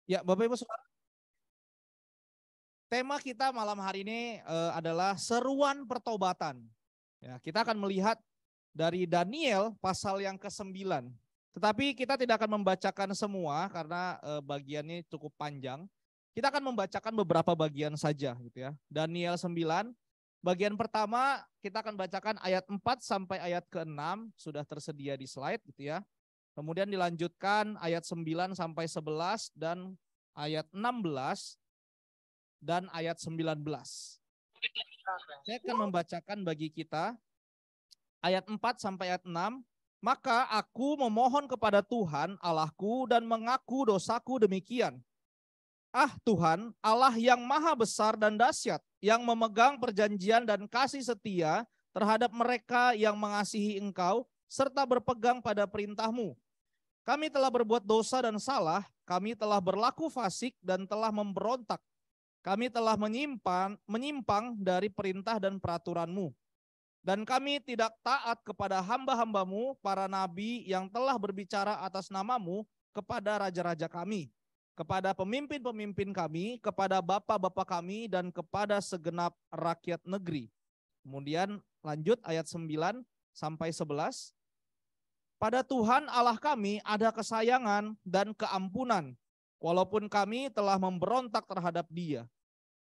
Ya, Bapak Ibu Saudara, tema kita malam hari ini adalah seruan pertobatan. Ya, kita akan melihat dari Daniel pasal yang ke-9. Tetapi kita tidak akan membacakan semua karena bagiannya cukup panjang. Kita akan membacakan beberapa bagian saja gitu ya. Daniel 9, bagian pertama kita akan bacakan ayat 4 sampai ayat ke-6, sudah tersedia di slide gitu ya. Kemudian dilanjutkan ayat 9 sampai 11 dan ayat 16 dan ayat 19. Saya akan membacakan bagi kita ayat 4 sampai ayat 6. Maka aku memohon kepada Tuhan Allahku dan mengaku dosaku demikian. Ah Tuhan, Allah yang maha besar dan dahsyat, yang memegang perjanjian dan kasih setia terhadap mereka yang mengasihi Engkau, serta berpegang pada perintah-Mu. Kami telah berbuat dosa dan salah, kami telah berlaku fasik dan telah memberontak. Kami telah menyimpang dari perintah dan peraturan-Mu. Dan kami tidak taat kepada hamba-hamba-Mu, para nabi yang telah berbicara atas nama-Mu kepada raja-raja kami, kepada pemimpin-pemimpin kami, kepada bapak-bapak kami, dan kepada segenap rakyat negeri. Kemudian lanjut ayat 9 sampai 11. Pada Tuhan Allah kami ada kesayangan dan keampunan, walaupun kami telah memberontak terhadap Dia,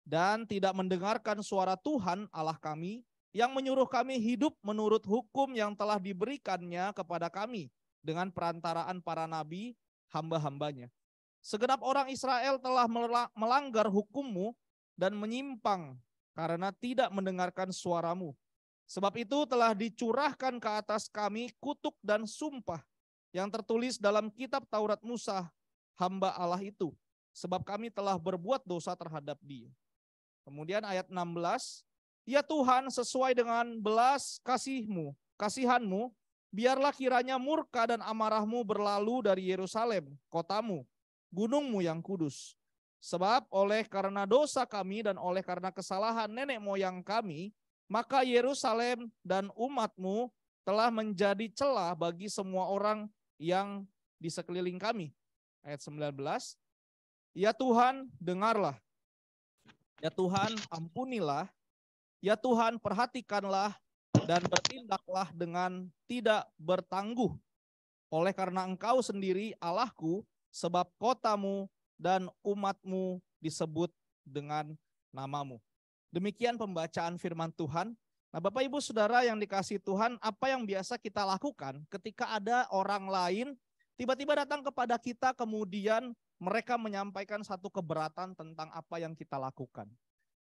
dan tidak mendengarkan suara Tuhan Allah kami, yang menyuruh kami hidup menurut hukum yang telah diberikannya kepada kami dengan perantaraan para nabi, hamba-hambanya. Segenap orang Israel telah melanggar hukum-Mu dan menyimpang karena tidak mendengarkan suara-Mu. Sebab itu telah dicurahkan ke atas kami kutuk dan sumpah yang tertulis dalam kitab Taurat Musa, hamba Allah itu. Sebab kami telah berbuat dosa terhadap Dia. Kemudian ayat 16. Ya Tuhan, sesuai dengan belas kasihan-Mu, biarlah kiranya murka dan amarah-Mu berlalu dari Yerusalem, kota-Mu, gunung-Mu yang kudus. Sebab oleh karena dosa kami dan oleh karena kesalahan nenek moyang kami, maka Yerusalem dan umat-Mu telah menjadi celah bagi semua orang yang di sekeliling kami. Ayat 19. Ya Tuhan, dengarlah. Ya Tuhan, ampunilah. Ya Tuhan, perhatikanlah dan bertindaklah dengan tidak bertangguh. Oleh karena Engkau sendiri Allahku, sebab kota-Mu dan umat-Mu disebut dengan nama-Mu. Demikian pembacaan firman Tuhan. Nah, Bapak Ibu Saudara yang dikasihi Tuhan, apa yang biasa kita lakukan ketika ada orang lain tiba-tiba datang kepada kita, kemudian mereka menyampaikan satu keberatan tentang apa yang kita lakukan.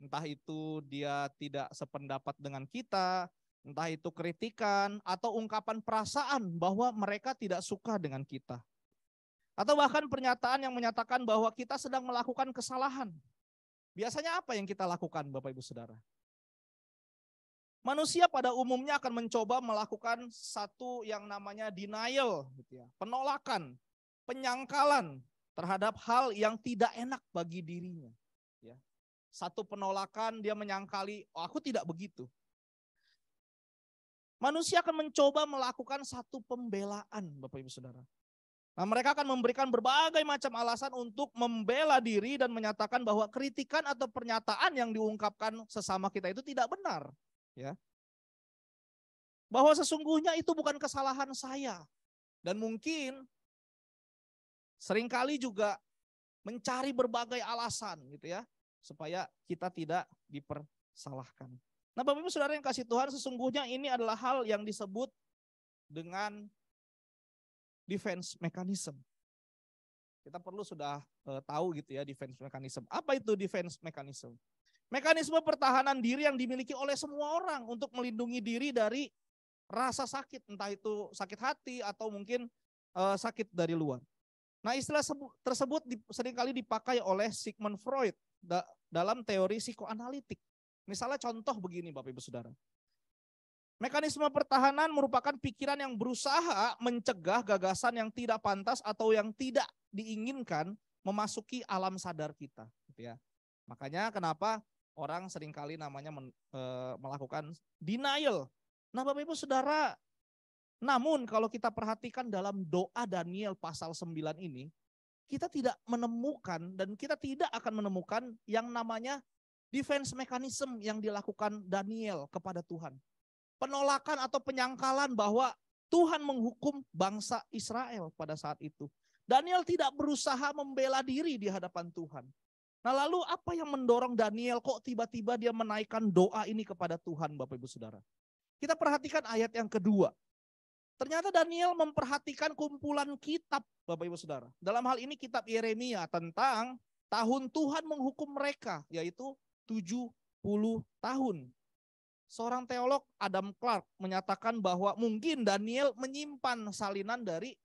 Entah itu dia tidak sependapat dengan kita, entah itu kritikan atau ungkapan perasaan bahwa mereka tidak suka dengan kita. Atau bahkan pernyataan yang menyatakan bahwa kita sedang melakukan kesalahan. Biasanya apa yang kita lakukan Bapak Ibu Saudara? Manusia pada umumnya akan mencoba melakukan satu yang namanya denial, gitu ya, penolakan, penyangkalan terhadap hal yang tidak enak bagi dirinya. Ya. Satu penolakan, dia menyangkali, oh aku tidak begitu. Manusia akan mencoba melakukan satu pembelaan, Bapak Ibu Saudara. Nah, mereka akan memberikan berbagai macam alasan untuk membela diri dan menyatakan bahwa kritikan atau pernyataan yang diungkapkan sesama kita itu tidak benar. Ya. Bahwa sesungguhnya itu bukan kesalahan saya. Dan mungkin seringkali juga mencari berbagai alasan gitu ya, supaya kita tidak dipersalahkan. Nah Bapak Ibu Saudara yang kasih Tuhan, sesungguhnya ini adalah hal yang disebut dengan defense mechanism. Kita perlu sudah tahu gitu ya defense mechanism. Apa itu defense mechanism? Mekanisme pertahanan diri yang dimiliki oleh semua orang untuk melindungi diri dari rasa sakit, entah itu sakit hati atau mungkin sakit dari luar. Nah istilah tersebut seringkali dipakai oleh Sigmund Freud dalam teori psikoanalitik. Misalnya contoh begini Bapak Ibu Saudara. Mekanisme pertahanan merupakan pikiran yang berusaha mencegah gagasan yang tidak pantas atau yang tidak diinginkan memasuki alam sadar kita. Gitu ya. Makanya kenapa orang seringkali namanya melakukan denial. Nah Bapak Ibu Saudara, namun kalau kita perhatikan dalam doa Daniel pasal 9 ini, kita tidak menemukan dan kita tidak akan menemukan yang namanya defense mechanism yang dilakukan Daniel kepada Tuhan. Penolakan atau penyangkalan bahwa Tuhan menghukum bangsa Israel pada saat itu. Daniel tidak berusaha membela diri di hadapan Tuhan. Nah lalu apa yang mendorong Daniel kok tiba-tiba dia menaikkan doa ini kepada Tuhan, Bapak Ibu Saudara? Kita perhatikan ayat yang kedua. Ternyata Daniel memperhatikan kumpulan kitab, Bapak Ibu Saudara. Dalam hal ini kitab Yeremia tentang tahun Tuhan menghukum mereka, yaitu 70 tahun. Seorang teolog Adam Clark menyatakan bahwa mungkin Daniel menyimpan salinan dari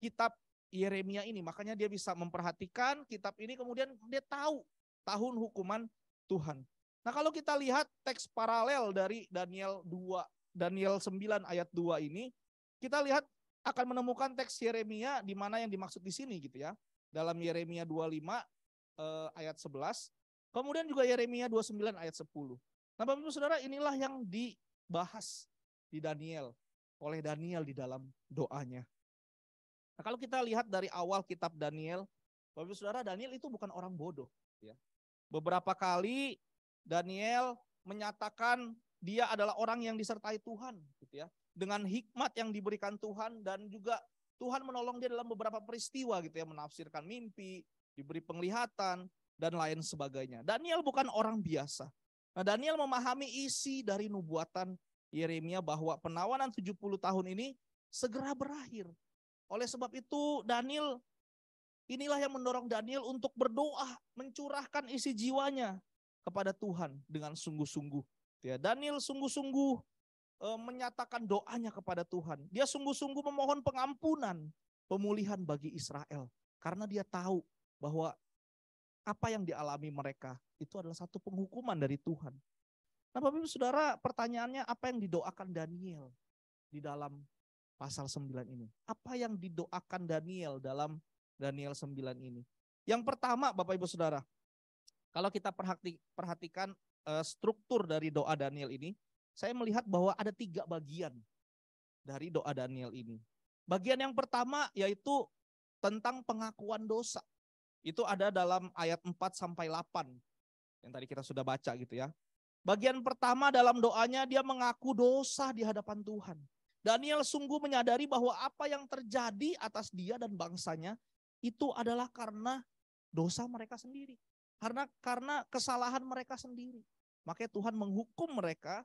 kitab Yeremia ini. Makanya dia bisa memperhatikan kitab ini, kemudian dia tahu tahun hukuman Tuhan. Nah kalau kita lihat teks paralel dari Daniel 9 ayat 2 ini, kita lihat akan menemukan teks Yeremia di mana yang dimaksud di sini gitu ya. Dalam Yeremia 25 ayat 11, kemudian juga Yeremia 29 ayat 10. Nah Bapak Ibu Saudara, inilah yang dibahas di Daniel, oleh Daniel di dalam doanya. Nah kalau kita lihat dari awal kitab Daniel, Bapak Ibu Saudara, Daniel itu bukan orang bodoh. Ya. Beberapa kali Daniel menyatakan dia adalah orang yang disertai Tuhan, gitu ya, dengan hikmat yang diberikan Tuhan, dan juga Tuhan menolong dia dalam beberapa peristiwa, gitu ya, menafsirkan mimpi, diberi penglihatan, dan lain sebagainya. Daniel bukan orang biasa. Nah, Daniel memahami isi dari nubuatan Yeremia bahwa penawanan 70 tahun ini segera berakhir. Oleh sebab itu inilah yang mendorong Daniel untuk berdoa, mencurahkan isi jiwanya kepada Tuhan dengan sungguh-sungguh. Ya, Daniel sungguh-sungguh menyatakan doanya kepada Tuhan. Dia sungguh-sungguh memohon pengampunan, pemulihan bagi Israel. Karena dia tahu bahwa apa yang dialami mereka itu adalah satu penghukuman dari Tuhan. Nah Bapak Ibu Saudara, pertanyaannya apa yang didoakan Daniel di dalam pasal 9 ini? Apa yang didoakan Daniel dalam Daniel 9 ini? Yang pertama Bapak Ibu Saudara, kalau kita perhatikan struktur dari doa Daniel ini, saya melihat bahwa ada 3 bagian dari doa Daniel ini. Bagian yang pertama yaitu tentang pengakuan dosa. Itu ada dalam ayat 4-8 yang tadi kita sudah baca gitu ya. Bagian pertama dalam doanya dia mengaku dosa di hadapan Tuhan. Daniel sungguh menyadari bahwa apa yang terjadi atas dia dan bangsanya itu adalah karena dosa mereka sendiri. Karena kesalahan mereka sendiri. Makanya Tuhan menghukum mereka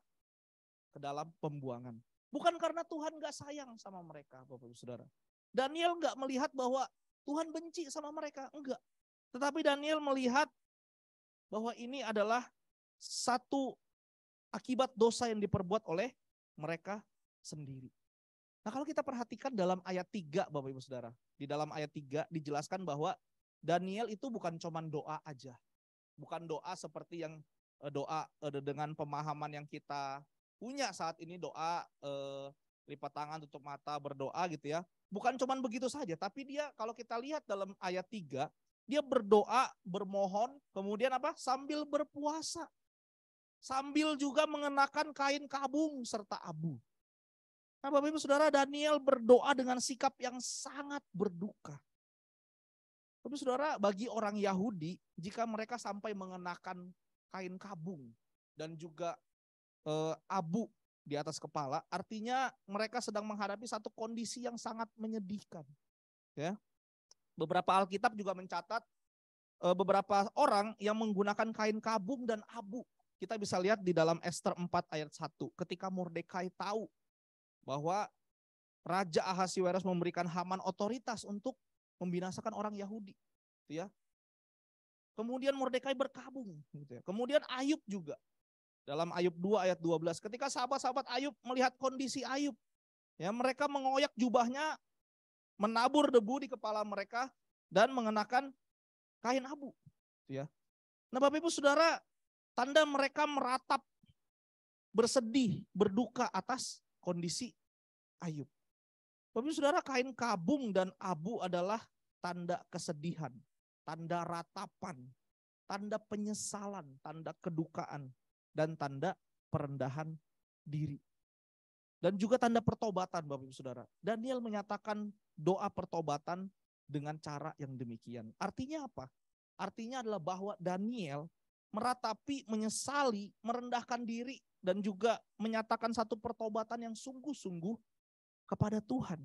ke dalam pembuangan. Bukan karena Tuhan gak sayang sama mereka, Bapak Ibu Saudara. Daniel gak melihat bahwa Tuhan benci sama mereka, enggak. Tetapi Daniel melihat bahwa ini adalah satu akibat dosa yang diperbuat oleh mereka sendiri. Nah kalau kita perhatikan dalam ayat 3 Bapak Ibu Saudara. Di dalam ayat 3 dijelaskan bahwa Daniel itu bukan cuma doa aja. Bukan doa seperti yang doa dengan pemahaman yang kita punya saat ini, doa lipat tangan, tutup mata, berdoa gitu ya. Bukan cuma begitu saja, tapi dia kalau kita lihat dalam ayat 3, dia berdoa, bermohon, kemudian apa? Sambil berpuasa. Sambil juga mengenakan kain kabung serta abu. Nah Bapak Ibu Saudara, Daniel berdoa dengan sikap yang sangat berduka. Bapak Ibu Saudara, bagi orang Yahudi, jika mereka sampai mengenakan kain kabung dan juga abu di atas kepala, artinya mereka sedang menghadapi satu kondisi yang sangat menyedihkan. Ya. Beberapa Alkitab juga mencatat beberapa orang yang menggunakan kain kabung dan abu. Kita bisa lihat di dalam Ester 4 ayat 1. Ketika Mordekai tahu bahwa Raja Ahasiweros memberikan Haman otoritas untuk membinasakan orang Yahudi. Gitu ya. Kemudian Mordekai berkabung. Gitu ya. Kemudian Ayub juga. Dalam Ayub 2 ayat 12. Ketika sahabat-sahabat Ayub melihat kondisi Ayub. Ya, mereka mengoyak jubahnya, menabur debu di kepala mereka, dan mengenakan kain abu. Gitu ya. Nah Bapak Ibu Saudara, tanda mereka meratap, bersedih, berduka atas kondisi Ayub. Bapak Ibu Saudara, kain kabung dan abu adalah tanda kesedihan, tanda ratapan, tanda penyesalan, tanda kedukaan, dan tanda perendahan diri. Dan juga tanda pertobatan Bapak Ibu Saudara. Daniel menyatakan doa pertobatan dengan cara yang demikian. Artinya apa? Artinya adalah bahwa Daniel meratapi, menyesali, merendahkan diri, dan juga menyatakan satu pertobatan yang sungguh-sungguh kepada Tuhan.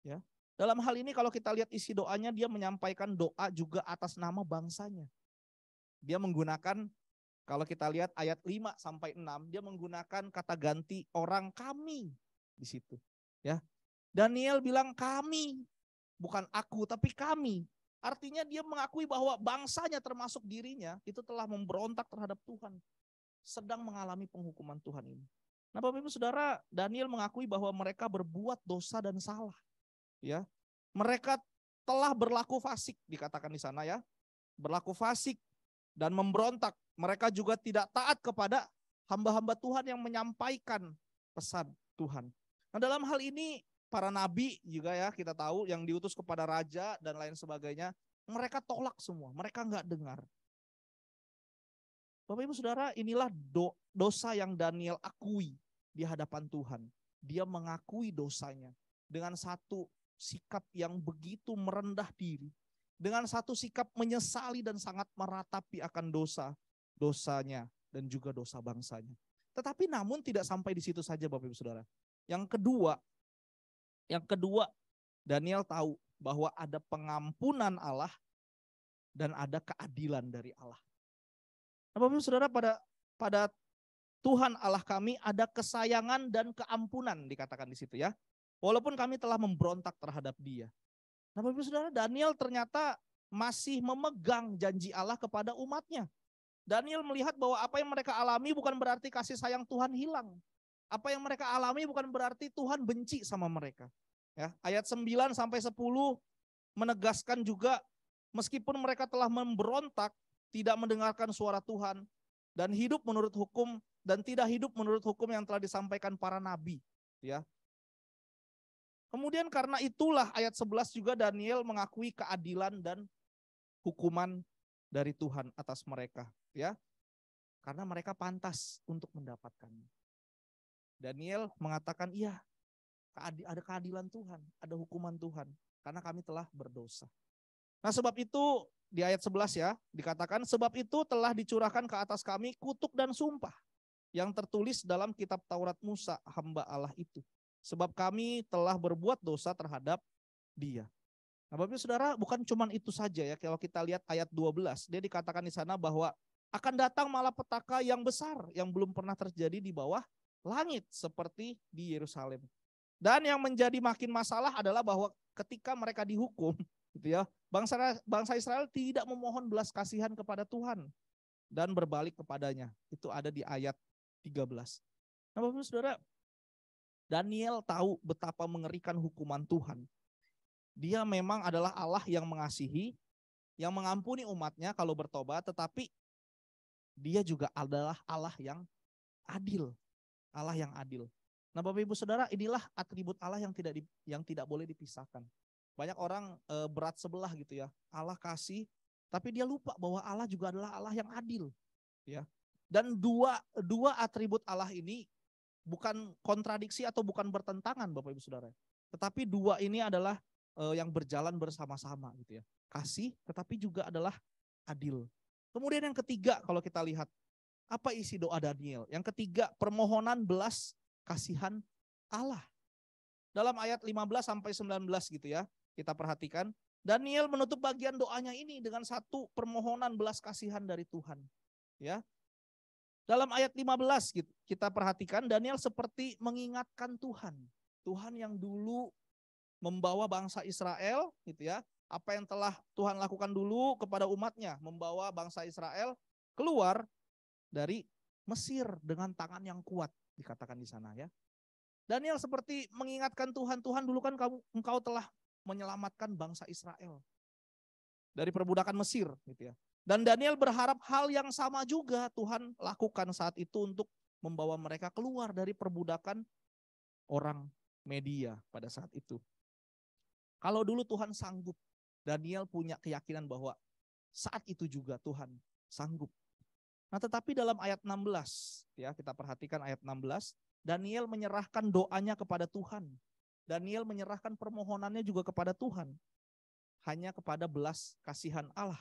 Ya. Dalam hal ini kalau kita lihat isi doanya, dia menyampaikan doa juga atas nama bangsanya. Dia menggunakan, kalau kita lihat ayat 5 sampai 6, dia menggunakan kata ganti orang kami di situ. Ya. Daniel bilang kami, bukan aku tapi kami. Artinya dia mengakui bahwa bangsanya termasuk dirinya itu telah memberontak terhadap Tuhan. Sedang mengalami penghukuman Tuhan ini. Nah Bapak Ibu Saudara, Daniel mengakui bahwa mereka berbuat dosa dan salah. Ya, mereka telah berlaku fasik, dikatakan di sana ya. Berlaku fasik dan memberontak. Mereka juga tidak taat kepada hamba-hamba Tuhan yang menyampaikan pesan Tuhan. Nah dalam hal ini para nabi juga ya kita tahu yang diutus kepada raja dan lain sebagainya, mereka tolak semua, mereka nggak dengar. Bapak Ibu Saudara, inilah dosa yang Daniel akui di hadapan Tuhan. Dia mengakui dosanya dengan satu sikap yang begitu merendah diri, dengan satu sikap menyesali dan sangat meratapi akan dosanya dan juga dosa bangsanya. Tetapi namun tidak sampai di situ saja Bapak Ibu Saudara. Yang kedua, Daniel tahu bahwa ada pengampunan Allah dan ada keadilan dari Allah. Nah, Bapak Ibu Saudara, pada Tuhan Allah kami ada kesayangan dan keampunan dikatakan di situ ya. Walaupun kami telah memberontak terhadap Dia. Nah, Bapak Ibu Saudara, Daniel ternyata masih memegang janji Allah kepada umatnya. Daniel melihat bahwa apa yang mereka alami bukan berarti kasih sayang Tuhan hilang. Apa yang mereka alami bukan berarti Tuhan benci sama mereka. Ya, ayat 9 sampai 10 menegaskan juga meskipun mereka telah memberontak, tidak mendengarkan suara Tuhan dan hidup menurut hukum dan tidak hidup menurut hukum yang telah disampaikan para nabi, ya. Kemudian karena itulah ayat 11 juga Daniel mengakui keadilan dan hukuman dari Tuhan atas mereka, ya. Karena mereka pantas untuk mendapatkannya. Daniel mengatakan, iya, ada keadilan Tuhan, ada hukuman Tuhan, karena kami telah berdosa. Nah sebab itu di ayat 11 ya, dikatakan sebab itu telah dicurahkan ke atas kami kutuk dan sumpah yang tertulis dalam kitab Taurat Musa, hamba Allah itu. Sebab kami telah berbuat dosa terhadap Dia. Nah Bapak Ibu Saudara, bukan cuma itu saja ya, kalau kita lihat ayat 12, dia dikatakan di sana bahwa akan datang malapetaka yang besar yang belum pernah terjadi di bawah langit seperti di Yerusalem. Dan yang menjadi makin masalah adalah bahwa ketika mereka dihukum, gitu ya, bangsa Israel tidak memohon belas kasihan kepada Tuhan dan berbalik kepadanya. Itu ada di ayat 13. Nah, Bapak Ibu Saudara, Daniel tahu betapa mengerikan hukuman Tuhan. Dia memang adalah Allah yang mengasihi, yang mengampuni umatnya kalau bertobat, tetapi Dia juga adalah Allah yang adil. Allah yang adil. Nah, Bapak Ibu Saudara, inilah atribut Allah yang tidak boleh dipisahkan. Banyak orang berat sebelah gitu ya. Allah kasih, tapi dia lupa bahwa Allah juga adalah Allah yang adil, ya. Dan dua atribut Allah ini bukan kontradiksi atau bukan bertentangan Bapak Ibu Saudara. Tetapi dua ini adalah yang berjalan bersama-sama gitu ya. Kasih tetapi juga adalah adil. Kemudian yang ketiga kalau kita lihat apa isi doa Daniel? Yang ketiga, permohonan belas kasihan Allah. Dalam ayat 15 sampai 19 gitu ya. Kita perhatikan, Daniel menutup bagian doanya ini dengan satu permohonan belas kasihan dari Tuhan, ya. Dalam ayat 15 kita perhatikan Daniel seperti mengingatkan Tuhan. Tuhan yang dulu membawa bangsa Israel gitu ya. Apa yang telah Tuhan lakukan dulu kepada umatnya, membawa bangsa Israel keluar dari Mesir dengan tangan yang kuat, dikatakan di sana ya. Daniel seperti mengingatkan Tuhan, Tuhan dulu kan engkau telah menyelamatkan bangsa Israel dari perbudakan Mesir gitu ya. Dan Daniel berharap hal yang sama juga Tuhan lakukan saat itu untuk membawa mereka keluar dari perbudakan orang Media pada saat itu. Kalau dulu Tuhan sanggup, Daniel punya keyakinan bahwa saat itu juga Tuhan sanggup. Nah tetapi dalam ayat 16, ya kita perhatikan ayat 16, Daniel menyerahkan doanya kepada Tuhan. Daniel menyerahkan permohonannya juga kepada Tuhan. hanya kepada belas kasihan Allah.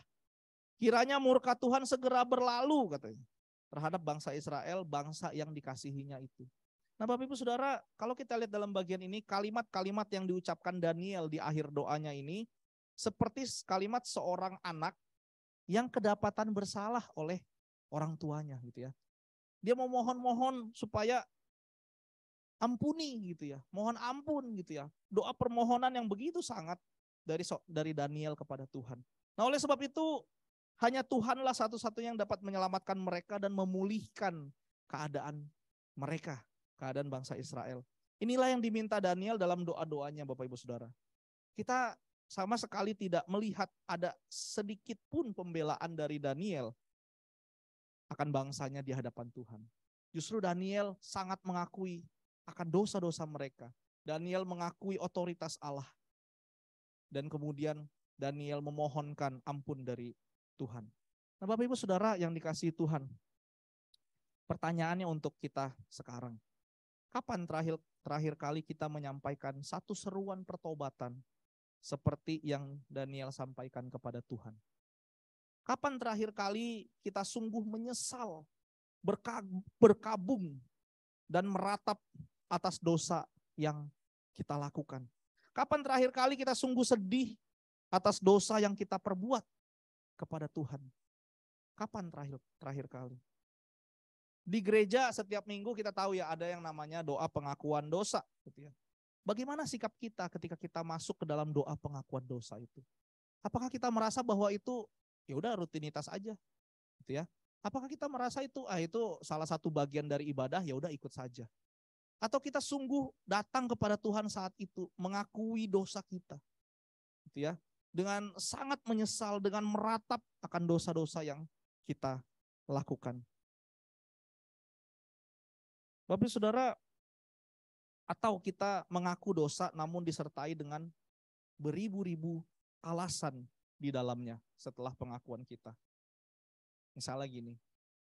Kiranya murka Tuhan segera berlalu katanya terhadap bangsa Israel, bangsa yang dikasihinya itu. Nah Bapak Ibu Saudara, kalau kita lihat dalam bagian ini, kalimat-kalimat yang diucapkan Daniel di akhir doanya ini seperti kalimat seorang anak yang kedapatan bersalah oleh orang tuanya gitu ya. Dia mau mohon-mohon supaya ampuni gitu ya, mohon ampun gitu ya. Doa permohonan yang begitu sangat dari Daniel kepada Tuhan. Nah oleh sebab itu hanya Tuhanlah satu-satunya yang dapat menyelamatkan mereka dan memulihkan keadaan mereka, keadaan bangsa Israel. Inilah yang diminta Daniel dalam doa-doanya Bapak Ibu Saudara. Kita sama sekali tidak melihat ada sedikit pun pembelaan dari Daniel akan bangsanya di hadapan Tuhan. Justru Daniel sangat mengakui akan dosa-dosa mereka. Daniel mengakui otoritas Allah. Dan kemudian Daniel memohonkan ampun dari Tuhan. Nah Bapak Ibu Saudara yang dikasihi Tuhan, pertanyaannya untuk kita sekarang. Kapan terakhir kali kita menyampaikan satu seruan pertobatan seperti yang Daniel sampaikan kepada Tuhan? Kapan terakhir kali kita sungguh menyesal, berkabung, dan meratap atas dosa yang kita lakukan? Kapan terakhir kali kita sungguh sedih atas dosa yang kita perbuat kepada Tuhan? Kapan terakhir kali? Di gereja setiap minggu kita tahu ya ada yang namanya doa pengakuan dosa gitu ya. Bagaimana sikap kita ketika kita masuk ke dalam doa pengakuan dosa itu? Apakah kita merasa bahwa itu ya udah rutinitas aja gitu ya? Apakah kita merasa itu itu salah satu bagian dari ibadah, ya udah ikut saja? Atau kita sungguh datang kepada Tuhan saat itu mengakui dosa kita gitu ya, dengan sangat menyesal, dengan meratap akan dosa-dosa yang kita lakukan. Bapak Saudara, atau kita mengaku dosa namun disertai dengan beribu-ribu alasan di dalamnya setelah pengakuan kita. Misalnya gini,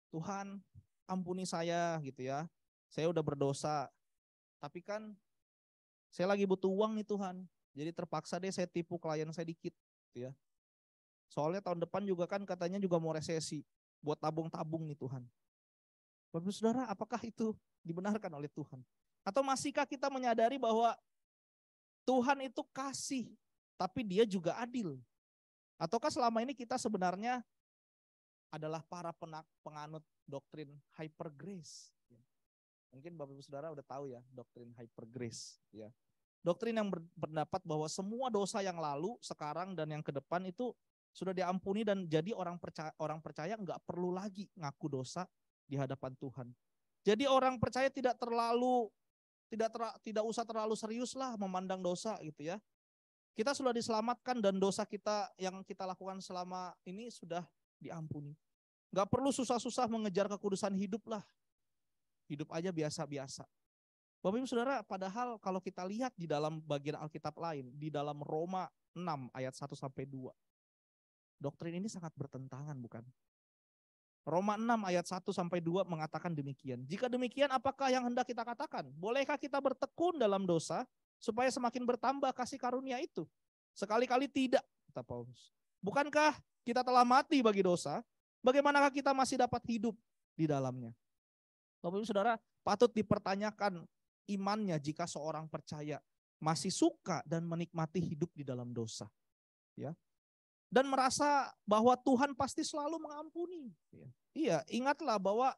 Tuhan ampuni saya gitu ya, saya udah berdosa, tapi kan saya lagi butuh uang nih Tuhan, jadi terpaksa deh saya tipu klien saya dikit gitu ya. Soalnya tahun depan juga kan katanya juga mau resesi, buat tabung-tabung nih Tuhan. Bapak Saudara, apakah itu dibenarkan oleh Tuhan? Atau masihkah kita menyadari bahwa Tuhan itu kasih, tapi dia juga adil? Ataukah selama ini kita sebenarnya adalah para penganut doktrin hyper grace? Mungkin Bapak Ibu Saudara udah tahu ya doktrin hyper grace. Ya. Doktrin yang berpendapat bahwa semua dosa yang lalu, sekarang, dan yang ke depan itu sudah diampuni dan jadi orang percaya nggak perlu lagi ngaku dosa di hadapan Tuhan. Jadi orang percaya tidak usah terlalu serius lah memandang dosa gitu ya. Kita sudah diselamatkan dan dosa kita yang kita lakukan selama ini sudah diampuni. Gak perlu susah-susah mengejar kekudusan hidup lah. Hidup aja biasa-biasa. Bapak Ibu Saudara, padahal kalau kita lihat di dalam bagian Alkitab lain, di dalam Roma 6 ayat 1-2, doktrin ini sangat bertentangan bukan? Roma 6 ayat 1-2 mengatakan demikian. Jika demikian, apakah yang hendak kita katakan? Bolehkah kita bertekun dalam dosa supaya semakin bertambah kasih karunia itu? Sekali-kali tidak, kata Paulus. Bukankah kita telah mati bagi dosa? Bagaimanakah kita masih dapat hidup di dalamnya? Bapak Ibu Saudara, patut dipertanyakan imannya jika seorang percaya masih suka dan menikmati hidup di dalam dosa. Ya. Dan merasa bahwa Tuhan pasti selalu mengampuni. Iya, ingatlah bahwa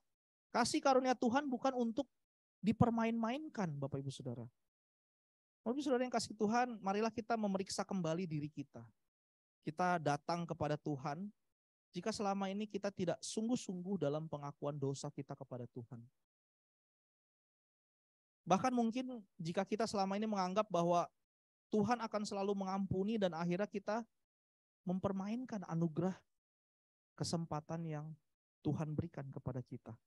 kasih karunia Tuhan bukan untuk dipermain-mainkan, Bapak Ibu Saudara. Bapak Ibu Saudara yang kasih Tuhan, marilah kita memeriksa kembali diri kita. Kita datang kepada Tuhan jika selama ini kita tidak sungguh-sungguh dalam pengakuan dosa kita kepada Tuhan. Bahkan mungkin jika kita selama ini menganggap bahwa Tuhan akan selalu mengampuni dan akhirnya kita mempermainkan anugerah kesempatan yang Tuhan berikan kepada kita.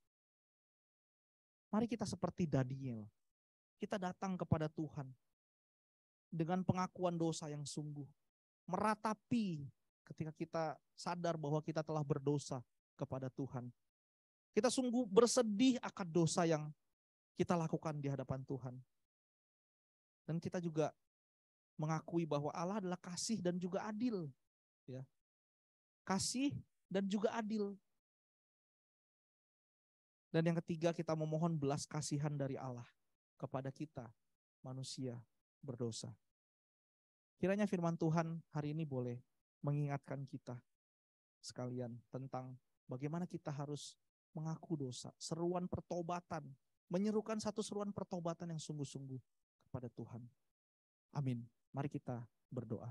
Mari kita seperti Daniel. Kita datang kepada Tuhan dengan pengakuan dosa yang sungguh. Meratapi ketika kita sadar bahwa kita telah berdosa kepada Tuhan. Kita sungguh bersedih akan dosa yang kita lakukan di hadapan Tuhan. Dan kita juga mengakui bahwa Allah adalah kasih dan juga adil. Ya. Kasih dan juga adil. Dan yang ketiga, kita memohon belas kasihan dari Allah kepada kita, manusia berdosa. Kiranya firman Tuhan hari ini boleh mengingatkan kita sekalian tentang bagaimana kita harus mengaku dosa, seruan pertobatan, menyerukan satu seruan pertobatan yang sungguh-sungguh kepada Tuhan. Amin. Mari kita berdoa.